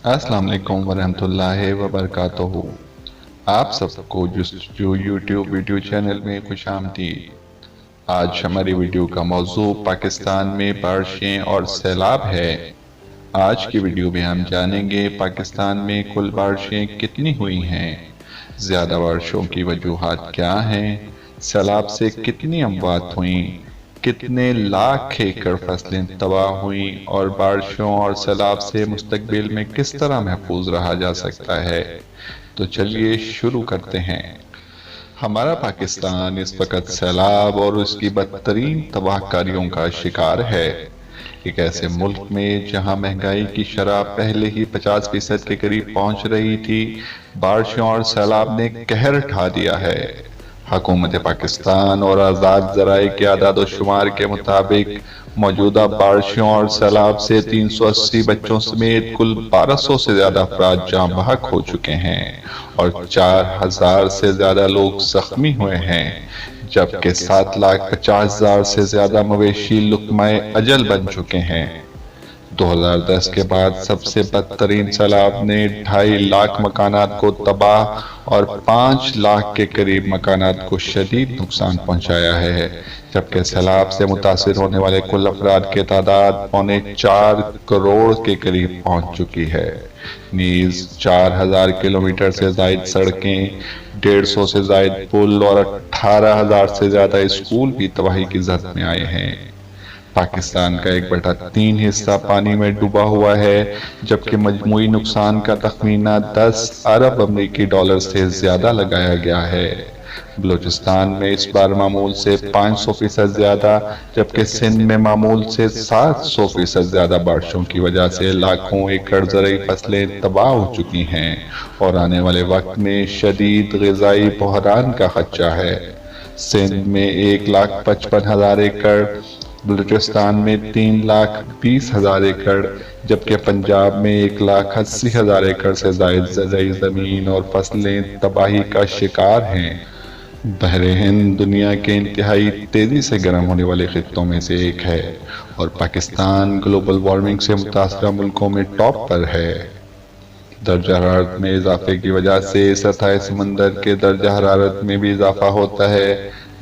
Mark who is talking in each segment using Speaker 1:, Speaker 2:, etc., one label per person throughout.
Speaker 1: अस्सलाम वालेकुम वरहमतुल्लाहि वबरकातुहू। आप सबको जो यूट्यूब वीडियो चैनल में खुश आमदीद। आज हमारी वीडियो का मौजू पाकिस्तान में बारिशें और सैलाब है। आज की वीडियो में हम जानेंगे पाकिस्तान में कुल बारिशें कितनी हुई हैं, ज़्यादा बारिशों की वजूहात क्या हैं, सैलाब से कितनी अमवात हुईं, कितने लाख एकड़ फसलें तबाह हुईं और बारिशों और सैलाब से मुस्तकबिल में किस तरह महफूज रहा जा सकता है। तो चलिए शुरू करते हैं। हमारा पाकिस्तान इस वक्त सैलाब और उसकी बदतरीन तबाहकारियों का शिकार है। एक ऐसे मुल्क में जहां महंगाई की शरह पहले ही 50% के करीब पहुंच रही थी, बारिशों और सैलाब ने कहर ढा दिया है। हुकूमत पाकिस्तान और आज़ाद ज़राए के आदाद शुमार के मुताबिक मौजूदा बारिशों और सैलाब से 380 बच्चों समेत कुल 1200 से ज्यादा अफराद जाँ बहक हो चुके हैं और 4000 से ज्यादा लोग जख्मी हुए हैं, जबकि 7,50,000 से ज्यादा मवेशी लुकमाए अजल बन चुके हैं। 2010 के बाद सबसे बदतरीन सैलाब ने 2.5 लाख मकानात को तबाह और 5 लाख के करीब मकानात को शदीद नुकसान पहुंचाया है, जबकि सैलाब से मुतासिर होने वाले कुल अफराद की तादाद 4.25 करोड़ के करीब पहुंच चुकी है। नीज 4,000 किलोमीटर से जायद सड़कें, 150 से जायद पुल और 18,000 से ज्यादा स्कूल भी तबाही की जद में आए हैं। पाकिस्तान का 1/3 हिस्सा पानी में डूबा हुआ है, जबकि मजमूई नुकसान का तखमीना 10 अरब अमरीकी डॉलर से ज्यादा लगाया गया है। बलूचिस्तान में इस बार मामूल से 500% ज्यादा, जबकि सिंध में मामूल से 700% ज्यादा बारिशों की वजह से लाखों एकड़ ज़रई फसलें तबाह हो चुकी हैं और आने वाले वक्त में शदीद ग़िज़ाई बहरान का खदशा है। सिंध में 1,55,000 एकड़, बलूचिस्तान में 3,20,000 एकड़, जबकि पंजाब में 1,80,000 एकड़ से जायद ज़रई ज़मीन और फसलें तबाही का शिकार हैं। बहरे हिंद दुनिया के इंतहाई तेज़ी से गर्म होने वाले खित्तों में से एक है और पाकिस्तान ग्लोबल वार्मिंग से मुतासरा मुल्कों में टॉप पर है। दर्जा हरारत में इजाफे की वजह से सतह समंदर के दर्जा हरारत में भी इजाफा होता है।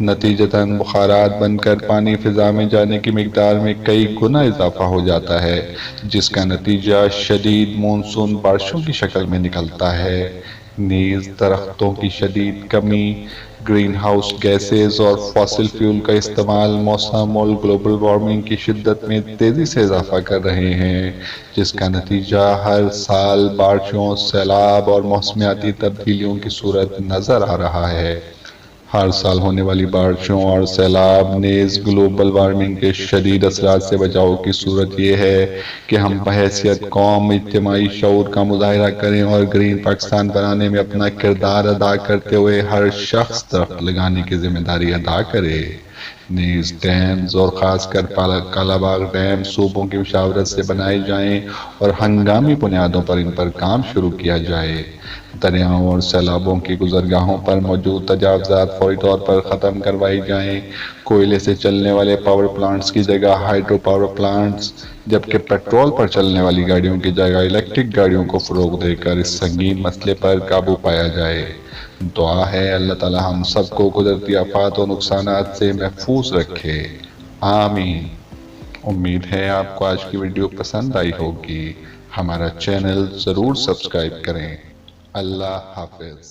Speaker 1: नतीजतन बुखारात बनकर पानी फिजा में जाने की मिकदार में कई गुना इजाफा हो जाता है, जिसका नतीजा शदीद मानसून बारिशों की शक्ल में निकलता है। नीज दरख्तों की शदीद कमी, ग्रीन हाउस गैसेज और फॉसिल फ्यूल का इस्तेमाल मौसम और ग्लोबल वार्मिंग की शिद्दत में तेज़ी से इजाफा कर रहे हैं, जिसका नतीजा हर साल बारिशों, सैलाब और मौसमियाती तब्दीलियों की सूरत नज़र आ रहा है। हर साल होने वाली बारिशों और सैलाब नेज़ ग्लोबल वार्मिंग के शदीद असरात से बचाव की सूरत यह है कि हम बहैसियत कौम इज्तिमाई शऊर का मुजाहिरा करें और ग्रीन पाकिस्तान बनाने में अपना किरदार अदा करते हुए हर शख्स दरख्त लगाने की जिम्मेदारी अदा करे। नीज डैम्स और ख़ासकर कालाबाग डैम सूबों की मुशावरत से बनाए जाएं और हंगामी बुनियादों पर इन पर काम शुरू किया जाए। दरियाओं और सैलाबों की गुजरगाहों पर मौजूद तजावज़ात फौरी तौर पर ख़त्म करवाई जाएं। कोयले से चलने वाले पावर प्लांट्स की जगह हाइड्रो पावर प्लांट्स, जबकि पेट्रोल पर चलने वाली गाड़ियों की जगह इलेक्ट्रिक गाड़ियों को फ़रोग़ देकर इस संगीन मसले पर काबू पाया जाए। दुआ है अल्लाह ताला हम सबको कुदरती आफात और नुकसानात से महफूज रखे। आमीन। उम्मीद है आपको आज की वीडियो पसंद आई होगी। हमारा चैनल ज़रूर सब्सक्राइब करें। अल्लाह हाफिज़।